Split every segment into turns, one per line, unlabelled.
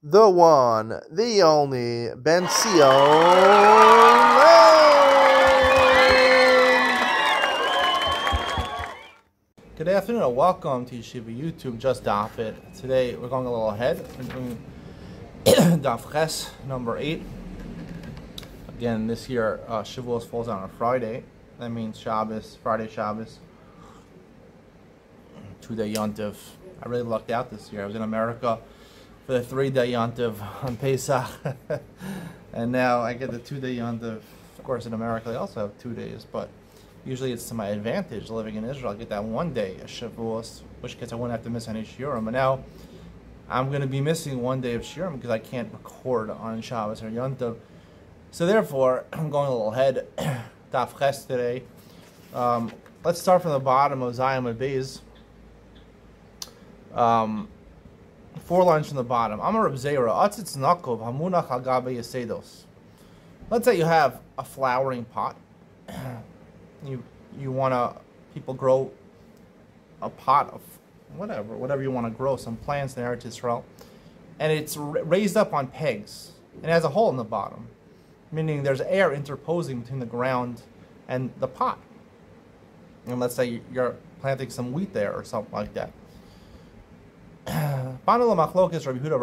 the one, the only, Ben Sion. Good afternoon and welcome to Yeshiva YouTube, just Daf It. Today we're going a little ahead. We're doing Daf Ches, number 8. Again, this year Shavuos falls on a Friday. That means Shabbos, Friday Shabbos. 2-day Yontiv. I really lucked out this year. I was in America for the 3-day Yontiv on Pesach. And now I get the 2-day Yontiv. Of course, in America they also have 2 days, but usually it's to my advantage living in Israel. I get that 1 day, a Shavuos, which case I wouldn't have to miss any Shiurim. But now I'm going to be missing 1 day of Shiurim because I can't record on Shabbos or Yontiv. So therefore, I'm going a little ahead. Daf Ches today. Let's start from the bottom of Zion Beis. 4 lines from the bottom. Amar Reb Zera, Atzitz Nakov Hamunach Agabe Yesedos. Let's say you have a flowering pot. You want to, people grow a pot of whatever you want to grow, some plants in Eretz Yisrael, and it's raised up on pegs, and it has a hole in the bottom, meaning there's air interposing between the ground and the pot. And let's say you're planting some wheat there or something like that. We come to Machlokes Rabbi Yehuda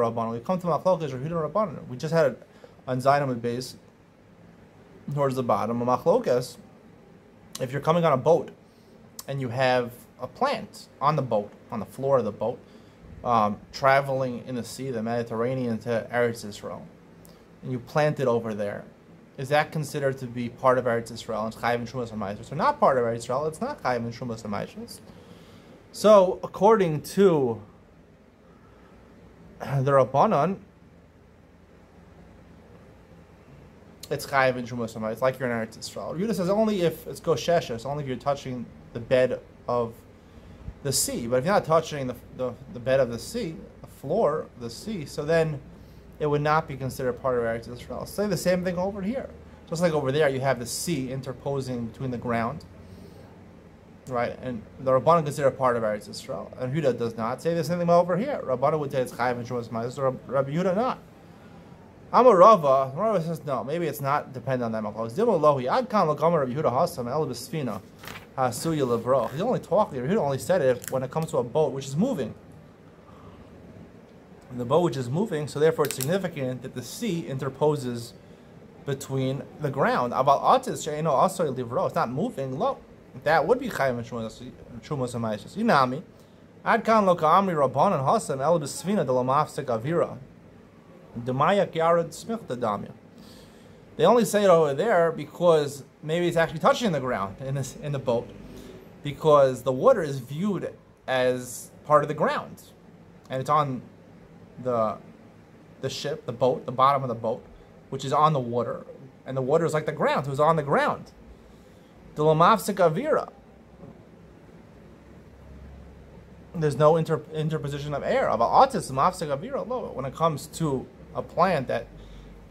Rabbanan. We just had it on Zion Beis towards the bottom. Machlokes, if you're coming on a boat and you have a plant on the boat, on the floor of the boat, traveling in the sea, the Mediterranean to Eretz Yisrael, and you plant it over there, is that considered to be part of Eretz Yisrael? It's Chayiv and Shumas HaMaishos. So not part of Eretz Yisrael, it's not Chayiv and Shumas HaMaishos. So according to the Rabbanan, it's Chayiv and Shumas HaMaishos. It's like you're in Eretz Yisrael. Yehuda says only if it's Gosheshes, only if you're touching the bed of the sea. But if you're not touching the bed of the sea, the floor of the sea, so then it would not be considered part of Eretz Yisrael. Say the same thing over here. Just like over there, you have the sea interposing between the ground, right? And the Rabbanan consider part of Eretz Yisrael, and Yehuda does not. Say the same thing over here. Rabbanan would say it's Chayiv and Shumas HaMaishos, or Rabbi Yehuda not. Amar Rava says no, maybe it's not dependent on that. He's only talking. He only said it when it comes to a boat which is moving. The boat which is moving, so therefore it's significant that the sea interposes between the ground. It's not moving. Look, that would be Chayiv and Shumas HaMaishos. Inami, Ad kan lo ka'amri Rabbanan hasam el b'sfina de la mafsek avira. They only say it over there because maybe it's actually touching the ground in the boat, because the water is viewed as part of the ground, and it's on the ship, the boat, the bottom of the boat, which is on the water, and the water is like the ground, who's on the ground. There's no interposition of air. When it comes to a plant that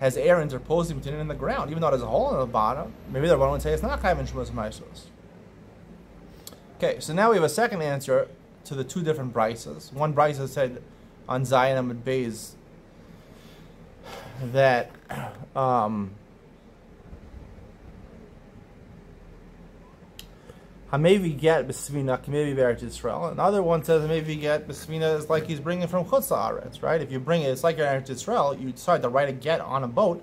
has air interposing between it and the ground, even though there's a hole in the bottom, maybe the one would say it's not Chayiv and Shumas HaMaishos. Okay, so now we have a second answer to the 2 different brises. One brisa said on Zion Beis that Hamevi get b'svina kamevi Eretz Yisrael. Another one says Hamevi get b'svina is like he's bringing from Chutz La'aretz, right? If you bring it, it's like you're in Eretz Yisrael. You decide to write a get on a boat.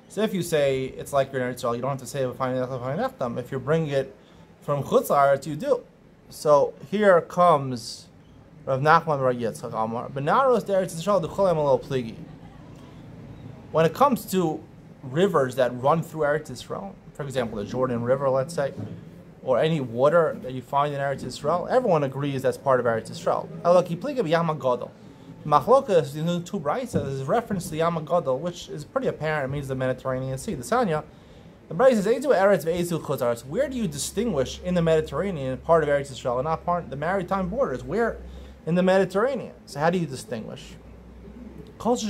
So if you say it's like you're in Eretz Yisrael, you don't have to say v'fayin. If you're bringing it from Chutz La'aretz, you do. So here comes Rav Nachman Bar Yitzchak Amar Benaros Eretz Yisrael ducholem alol pligi. When it comes to rivers that run through Eretz Yisrael, for example, the Jordan River, let's say, or any water that you find in Eretz Yisrael, everyone agrees that's part of Eretz Yisrael. Machlokas, the 2 brises, is reference to Yam HaGadol, which is pretty apparent. It means the Mediterranean Sea. The Sanya, the brisa says, Eizu Eretz ve'eizu Chutz La'aretz. Where do you distinguish in the Mediterranean part of Eretz Yisrael and not part of the maritime borders? Where in the Mediterranean? So how do you distinguish? Eretz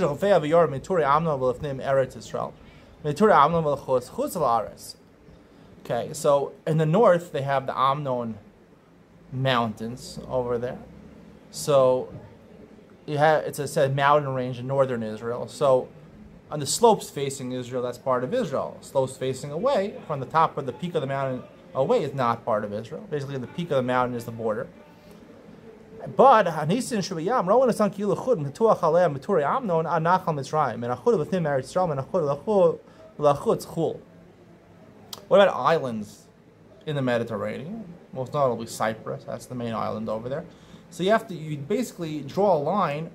Yisrael. Okay, so in the north they have the Amnon mountains over there. So it's a said mountain range in northern Israel. So on the slopes facing Israel, that's part of Israel. Slopes facing away from the top of the peak of the mountain away is not part of Israel. Basically, the peak of the mountain is the border. But Hanisin Shubayam, Rowan Asan Kilu Chud, Metuach Aleh, Meturi Amnon, Anachal Mitzrayim, and Achud within Eretz Yisrael, and Achud Lachutz Chul. What about islands in the Mediterranean? Most notably Cyprus. That's the main island over there. So you basically draw a line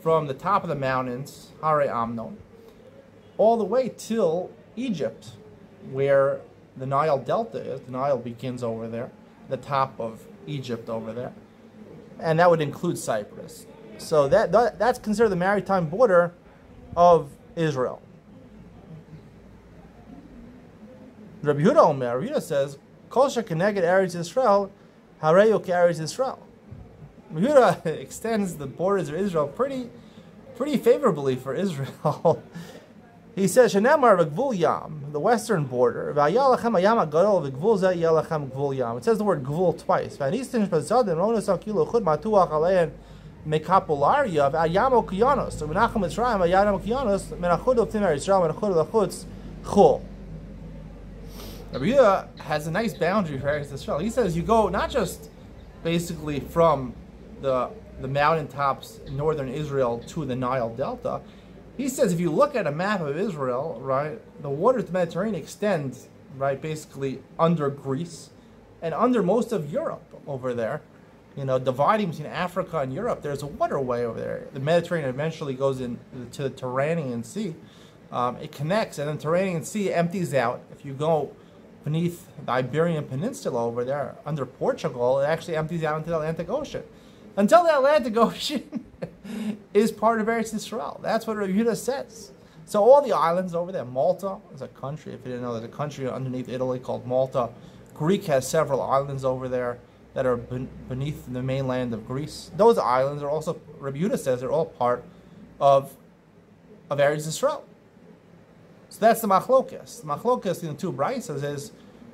from the top of the mountains, Hare Amnon, all the way till Egypt, where the Nile Delta is. The Nile begins over there, the top of Egypt over there. And that would include Cyprus. So that's considered the maritime border of Israel. Rabbi Yehuda says, Kol shekeneged Eretz Yisrael, hareyu ke'Eretz Yisrael. Rabbi Yehuda extends the borders of Israel pretty favorably for Israel. He says, Shenemar v'gvul yam, the western border, v'ayalachem hayam ha'gadol v'gvul zeh yalachem gvul yam. It says the word gvul twice. V'anistin shpazadin ronus al-kilo chud matuach alein mekapularia v'ayam okiyanos. V'nacham Mitzrayim v'ayam okiyanos menachud oftim Eretz menachud lachutz chul. Rabbi Yehuda has a nice boundary for Eretz Yisrael. He says you go not just basically from the mountaintops in northern Israel to the Nile Delta. He says if you look at a map of Israel, right, the waters of the Mediterranean extend, right, basically under Greece and under most of Europe over there. You know, dividing between Africa and Europe, there's a waterway over there. The Mediterranean eventually goes into the Turanian Sea. It connects, and then the Turanian Sea empties out. If you go beneath the Iberian Peninsula over there, under Portugal, it actually empties out into the Atlantic Ocean. Until the Atlantic Ocean is part of Eretz Yisrael. That's what Rabbi Yehuda says. So all the islands over there, Malta is a country. If you didn't know, there's a country underneath Italy called Malta. Greek has several islands over there that are beneath the mainland of Greece. Those islands are also, Rabbi Yehuda says, they're all part of Eretz Yisrael. So that's the machlokes. The machlokes in the two braysos is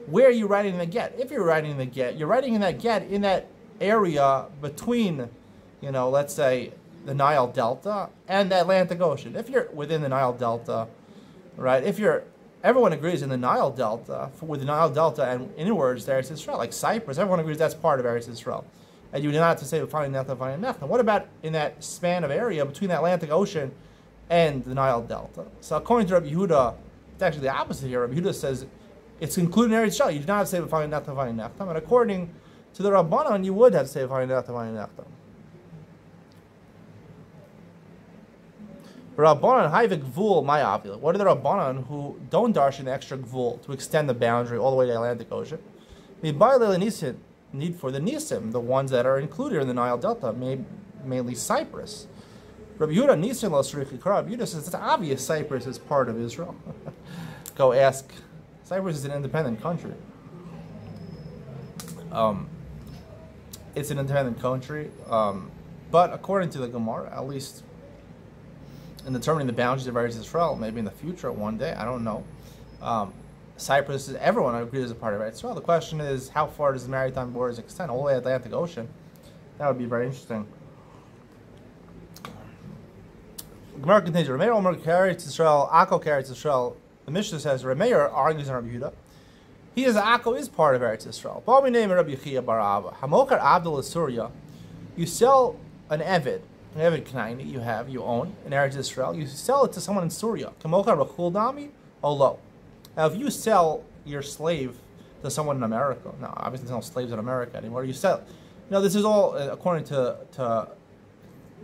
where are you writing the get? If you're writing the get, you're writing in that get in that area between, you know, let's say the Nile Delta and the Atlantic Ocean. If you're within the Nile Delta, right? Everyone agrees in the Nile Delta, with the Nile Delta and inwards there, Eretz Yisrael, like Cyprus, everyone agrees that's part of Eretz Yisrael. And you do not have to say finding Nechta. What about in that span of area between the Atlantic Ocean and the Nile Delta? So according to Rabbi Yehuda, it's actually the opposite here. Rabbi Yehuda says it's included in Eretz Yisrael. You do not have to say finding Nechta. And according to the Rabbanon, you would have to say finding Nechta. Rabbanon Hayvik Gvul Mayavil. What are the Rabbanon who don't darshan the extra Gvul to extend the boundary all the way to the Atlantic Ocean? Need for the Nisim, the ones that are included in the Nile Delta, mainly Cyprus. Rabbi Yehuda Nisim Lo Sriki Kara. Rabbi Yehuda says it's obvious Cyprus is part of Israel. Go ask. Cyprus is an independent country. It's an independent country, but according to the Gemara, at least in determining the boundaries of Eretz Yisrael, maybe in the future, one day, I don't know. Cyprus is, everyone agrees, is a part of Eretz Yisrael. The question is, how far does the maritime borders extend? All the way to the Atlantic Ocean. That would be very interesting. Gemara continues, Rameir Omer Eretz Yisrael, Akko Eretz Yisrael. The Mishnah says, Rameir argues on Rabbi Yehuda. He says Akko is part of Eretz Yisrael. Bami name Rabbi Yechia bar Abba. Hamokar Abdul Surya. You sell an Eved Knaini you own in Eretz Yisrael. You sell it to someone in Syria. Kamokar Rachul Dami Olo. Now, if you sell your slave to someone in America, no, obviously there's no slaves in America anymore. You sell, this is all according to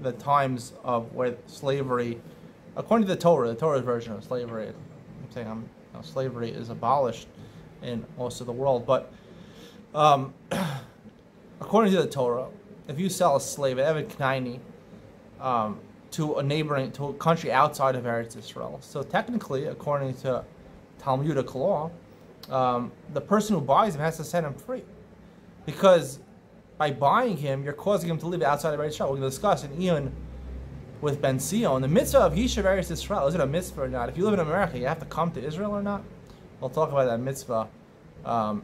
the times of where slavery, according to the Torah's version of slavery. I'm saying slavery is abolished in most of the world, but according to the Torah, if you sell a slave, an Eved Knaini, to a country outside of Eretz Yisrael, so technically, according to Talmudic law, the person who buys him has to set him free, because by buying him, you're causing him to live outside of Eretz Yisrael. We're going to discuss in Iyun with Ben Sion, the mitzvah of Yishuv Eretz Yisrael. Is it a mitzvah or not? If you live in America, you have to come to Israel or not? We'll talk about that mitzvah. Not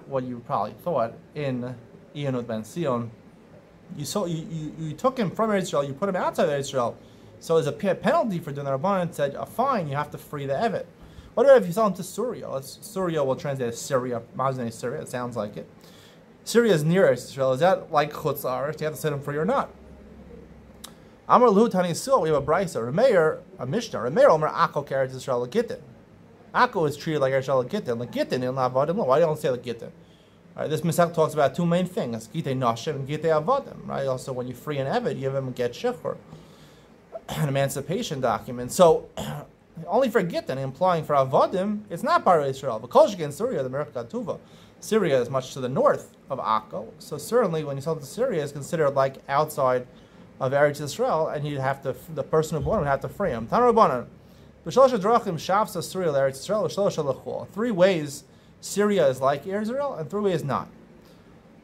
what you probably thought in Iyun with Ben Sion. You took him from Israel, you put him outside of Israel. So as a penalty for doing the Rabbanan said a fine, you have to free the Evet. What about if you sell him to Syria? Syria will translate as Syria, Maznei Syria, it sounds like it. Syria is near Israel. Is that like Chutz La'aretz? You have to set him free or not? Amar Lahu Tani Sil, we have a Brisa, Remeir, a Mishnah. Remeir Omer Akko Eretz Israel Gittin. Akko is treated like Eretz Israel Gittin. Gittin in La'avadim. Why don't you say Gittin? Right, this Mishnah talks about two main things: Gitei Nashim and Gitei Avadim. Right. Also, when you free an Evet, you give him a get shechur, an emancipation document. So, only for Gittin, implying for Avadim, it's not part of Israel. But Kolshik in Syria, the Merkah Tuva, Syria is much to the north of Akko. So certainly, when you sell to Syria, is considered like outside of Eretz Israel, and you'd have to, the person who bought him would have to free him. Tana Rabbanan, b'shlosh drachim shavsa Syria Eretz Israel, b'shlosh lechol. 3 ways Syria is like Israel, and 3 ways not.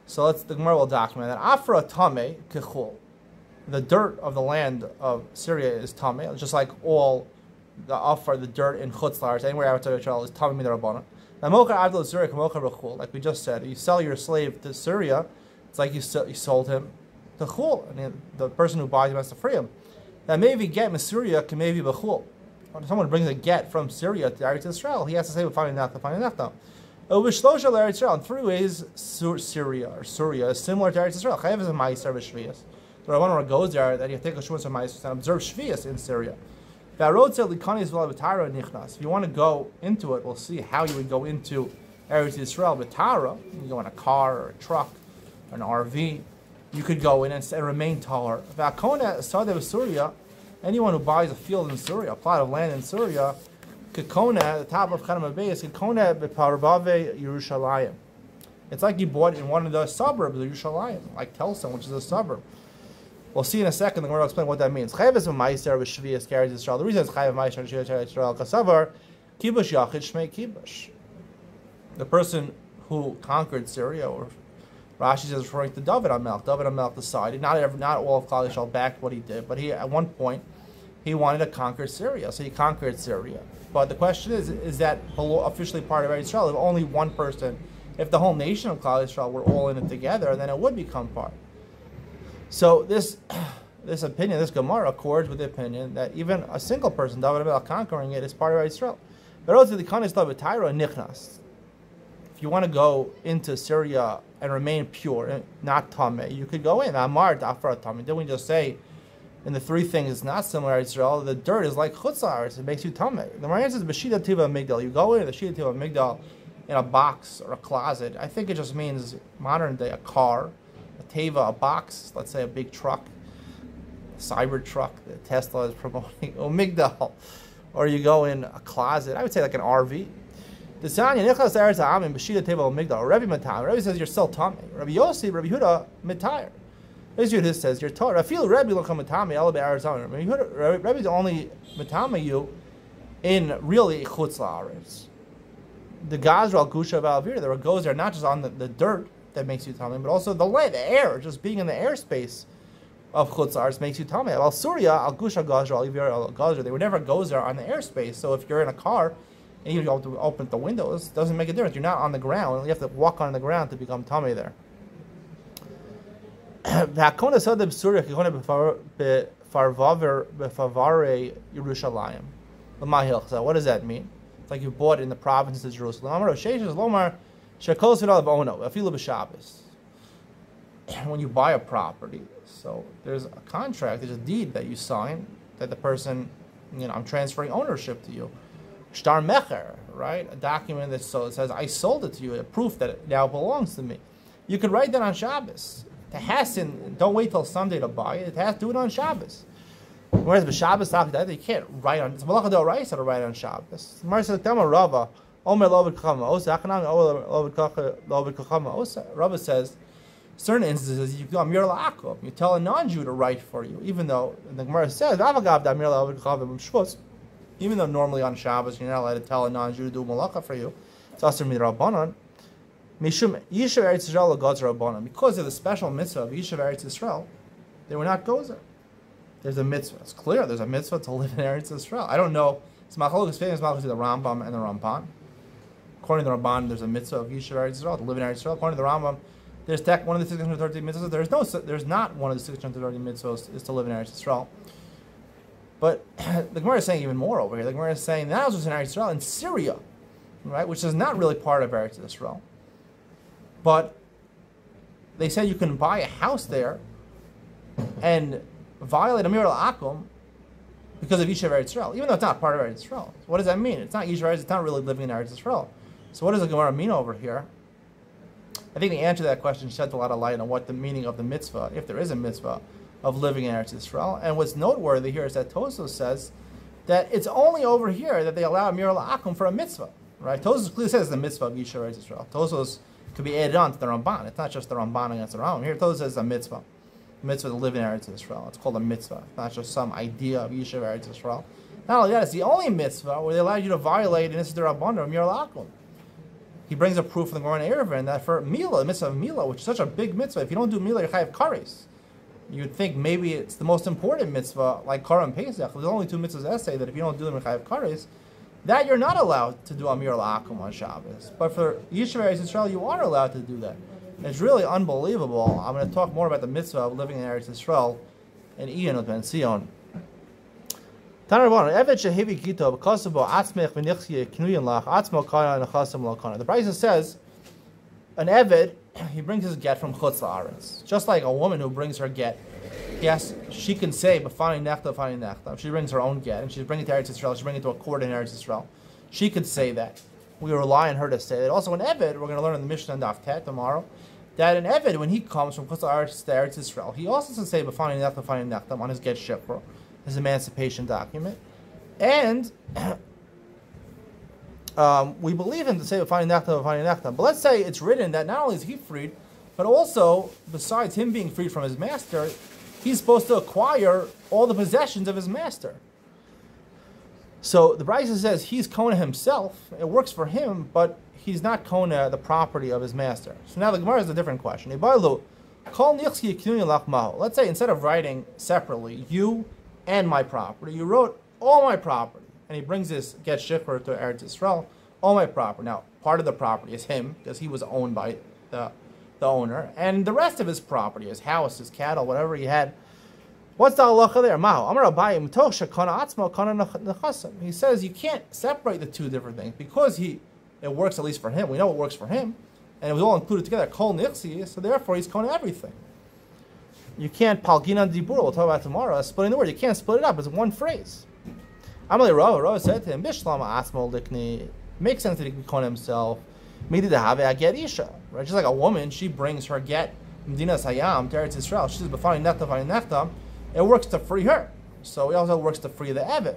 So the Gemara will document that. Afra Tameh Kechul. The dirt of the land of Syria is Tameh, just like all the Afar, the dirt in Chutz La'aretz, anywhere outside of Israel is Tameh min Rabbanan. Like we just said, you sell your slave to Syria, it's like you sold him to Chul, and the person who buys him has to free him. Now maybe get Syria can maybe be Chul. When someone brings a get from Syria to Eretz Israel, he has to say fine enough. In 3 ways, Syria is similar to Eretz Israel. Chayav is a ma'aser v'shvius. The Rabbanan goes there that you take a shvuas or ma'aser and observe shvius in Syria. If you want to go into it, we'll see how you would go into Eretz Israel with Tara. You go in a car or a truck or an RV. You could go in and remain Tahar. Syria, anyone who buys a field in Syria, a plot of land in Syria, Kekona, the top of Chanam Abayis, Kekona beparvave Yerushalayim. It's like you bought in one of the suburbs of Yerushalayim, like Telson, which is a suburb. We'll see in a second. The Gemara will explain what that means. Chayav is a ma'aser v'shvius carries Israel. The reason it's chayav ma'aser v'shvius Israel kasavar kibush yachid shmei kibush. The person who conquered Syria, or Rashi says referring to David HaMelech. David HaMelech decided not all of Klal Yisrael backed what he did, but he at one point he wanted to conquer Syria, so he conquered Syria. But the question is that officially part of Israel? If only one person, if the whole nation of Klal Yisrael were all in it together, then it would become part. So this opinion, this Gemara accords with the opinion that even a single person, David HaMelech, conquering it is part of Israel. If you want to go into Syria and remain pure, and not tameh, you could go in. Amar dafar tameh. Didn't we just say in the 3 things it's not similar to Israel? The dirt is like Chutz La'aretz. It makes you tameh. The Gemara says b'shida tiva migdal. You go in the shida tiva migdal in a box or a closet. I think it just means modern day a car. A teva, a box, let's say a big truck, a cyber truck that Tesla is promoting, or migdal, or you go in a closet, I would say like an RV. Rabbi says you're still tamei. Rabbi Yossi, Rabbi Yehuda, mitayr. Rabbi Yehuda says you're taught. I feel Rabbi don't come mitayr, Ela be'arizona. Rabbi's only mitayr you in really Chutz La'aretz. The Gazra Gusha Valvir, there goes there not just on the dirt that makes you tamei, but also the land, the air, just being in the airspace of Chutz La'aretz makes you tamei. Al Surya, Al Gusha Gazra, Al Ivir Al Gazra, they would never go there on the airspace. So if you're in a car and you have to open the windows, it doesn't make a difference. You're not on the ground. You have to walk on the ground to become tamei there. What does that mean? It's like you bought in the provinces of Jerusalem. When you buy a property, so there's a contract, there's a deed that you sign that the person, I'm transferring ownership to you. Shtar mecher, right? A document that says I sold it to you, a proof that it now belongs to me. You could write that on Shabbos. Don't wait till Sunday to buy it. Do it on Shabbos. Whereas the Shabbos you can't write on. It's malacha d'oraisa to write on Shabbos. Rava says, certain instances you tell a non-Jew to write for you, even though the Gemara says even though normally on Shabbos you're not allowed to tell a non-Jew to do malacha for you. It's asur midrabanan. Mishum Yishuv Eretz Yisrael gozer rabbanan. Because of the special mitzvah of Yishuv Eretz Yisrael, they were not gozer. There's a mitzvah. It's clear. There's a mitzvah to live in Eretz Yisrael. I don't know. It's machlokes famous machlokes the Rambam and the Ramban. According to the Ramban, there's a mitzvah of Yishuv Eretz Yisrael to live in Eretz Yisrael. According to the Rambam, There's one of the 613 mitzvahs. There's not one of the 630 mitzvahs is to live in Eretz Yisrael. But the Gemara is saying even more over here. The Gemara is saying that was in Eretz Yisrael in Syria, right, which is not really part of Eretz Yisrael. But they said you can buy a house there and violate Amir al-Akum because of Yishuv Eretz Yisrael, even though it's not part of Eretz Yisrael. What does that mean? It's not Yishuv Eretz, it's not really living in Eretz Yisrael. So what does the Gemara mean over here? I think the answer to that question sheds a lot of light on what the meaning of the mitzvah, if there is a mitzvah, of living in Eretz Yisrael. And what's noteworthy here is that Tosfos says that it's only over here that they allow Amir al-Akum for a mitzvah, right? Tosfos clearly says the mitzvah of Yishuv Eretz Yisrael. Tosfos could be added on to the Ramban. It's not just the Ramban against the Rambam. Here Tosfos says a mitzvah. A mitzvah to live in Eretz Yisrael. It's called a mitzvah. It's not just some idea of Yishuv Eretz Yisrael. Not only that, it's the only mitzvah where they allow you to violate an Isser Rabban or Amir al-Akum. He brings a proof from the Gemara in Eruvin that for Mila, the mitzvah of Mila, which is such a big mitzvah, if you don't do Mila, you're chayav kares. You'd think maybe it's the most important mitzvah, like Kara and Pesach. There's only two mitzvahs that say that if you don't do them in chayav kares, that you're not allowed to do Amir al-Akum on Shabbos. But for Yishuv Eretz Yisrael, you are allowed to do that. And it's really unbelievable. I'm going to talk more about the mitzvah of living in Eretz Yisrael in Ian of Ben Sion. The Brisa says, an Eved, he brings his get from Chutz La'aretz. Just like a woman who brings her get, yes, she can say, B'fani nechta, B'fani nechta. She brings her own get, and she's bringing it to Eretz Yisrael, she's bringing it to a court in Eretz Yisrael. She could say that. We rely on her to say that. Also, an Eved, we're going to learn in the Mishnah and Daf Tet tomorrow, that an Eved, when he comes from Chutz La'aretz to Eretz Yisrael, he also can say, B'fani nechta, B'fani nechta, on his get shikra, his emancipation document. And we believe him to say B'fani nechta, B'fani nechta. But let's say it's written that not only is he freed, but also, besides him being freed from his master, he's supposed to acquire all the possessions of his master. So the Brisa says he's Kona himself. It works for him, but he's not Kona the property of his master. So now the Gemara has a different question. Let's say instead of writing separately, you and my property, you wrote all my property. And he brings this get shikra to Eretz Yisrael, all my property. Now, part of the property is him, because he was owned by the owner. And the rest of his property, his house, his cattle, whatever he had. What's the halacha there? He says you can't separate the two different things, because it works at least for him. We know it works for him. And it was all included together, kol nixi, so therefore he's kona everything. You can't palgina dibur, we'll talk about tomorrow, splitting the word. You can't split it up, it's one phrase. Amalei Rava said to him, Bishlama Asmo Likni, makes sense that he can call himself Midi to have a get Isha. Right? Just like a woman, she brings her get Medina Sayam to Eretz Yisrael. She says, B'fani nechta, B'fani nechta. It works to free her. So it also works to free the Eved.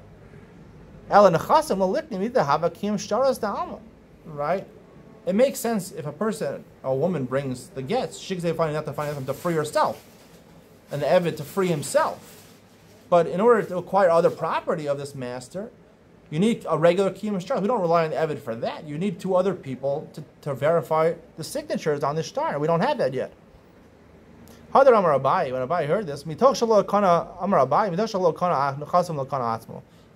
Ela Nechasim Likni, Midi to have a Kim Shtaras Da'ama. Right? It makes sense if a woman brings the gets, she can say B'fani nechta, B'fani nechta to free herself. And the Eved to free himself. But in order to acquire other property of this master, you need a regular kiyum shtar. We don't rely on the Eved for that. You need two other people to verify the signatures on the shtar. We don't have that yet. Hadar Amar Abai, when Abai heard this,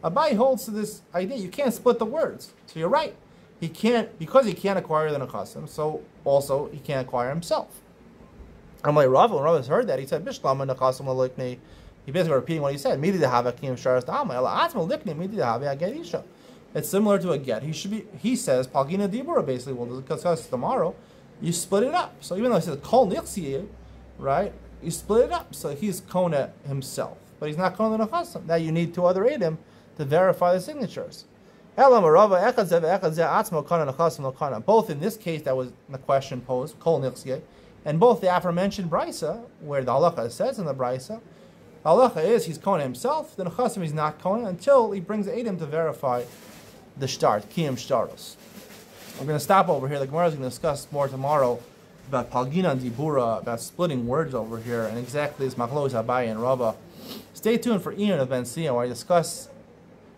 Abai holds to this idea. You can't split the words. So you're right. He can't, because he can't acquire the nechasim, so also he can't acquire himself. Amalei Rava, when Rava heard that, he said, Bishlama nechasim l'likni. He basically repeating what he said. It's similar to a get. He says, Palgina Dibura, basically, we'll discuss tomorrow. You split it up. So even though he says Kol Nixi, right? You split it up. So he's Kona himself. But he's not Kona the Nechasim. Now you need two other Edom to verify the signatures. Both in this case that was the question posed, Kol Nixi, and both the aforementioned Brisa, where the halacha says in the Brisa, halacha is he's Kona himself, the Nechasim he's not Kona until he brings the Edom to verify the Shtart, Kiyam Shtaros. We're going to stop over here. The Gemara is going to discuss more tomorrow about Palgina and Dibura, about splitting words over here, and exactly this Machlos Abai and Rava. Stay tuned for Ian of Ben Sion, where I discuss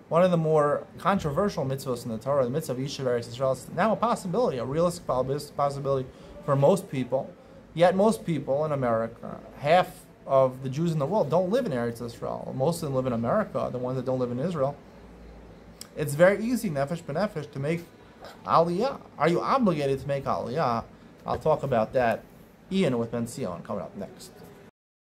one of the more controversial mitzvahs in the Torah, the mitzvah of Yishuv Eretz Yisrael. It's now a possibility, a realistic possibility for most people. Yet most people in America, half of the Jews in the world don't live in Eretz Yisrael. Most of them live in America, the ones that don't live in Israel. It's very easy, nefesh b'nefesh, to make aliyah. Are you obligated to make aliyah? I'll talk about that Ian with Ben Sion coming up next.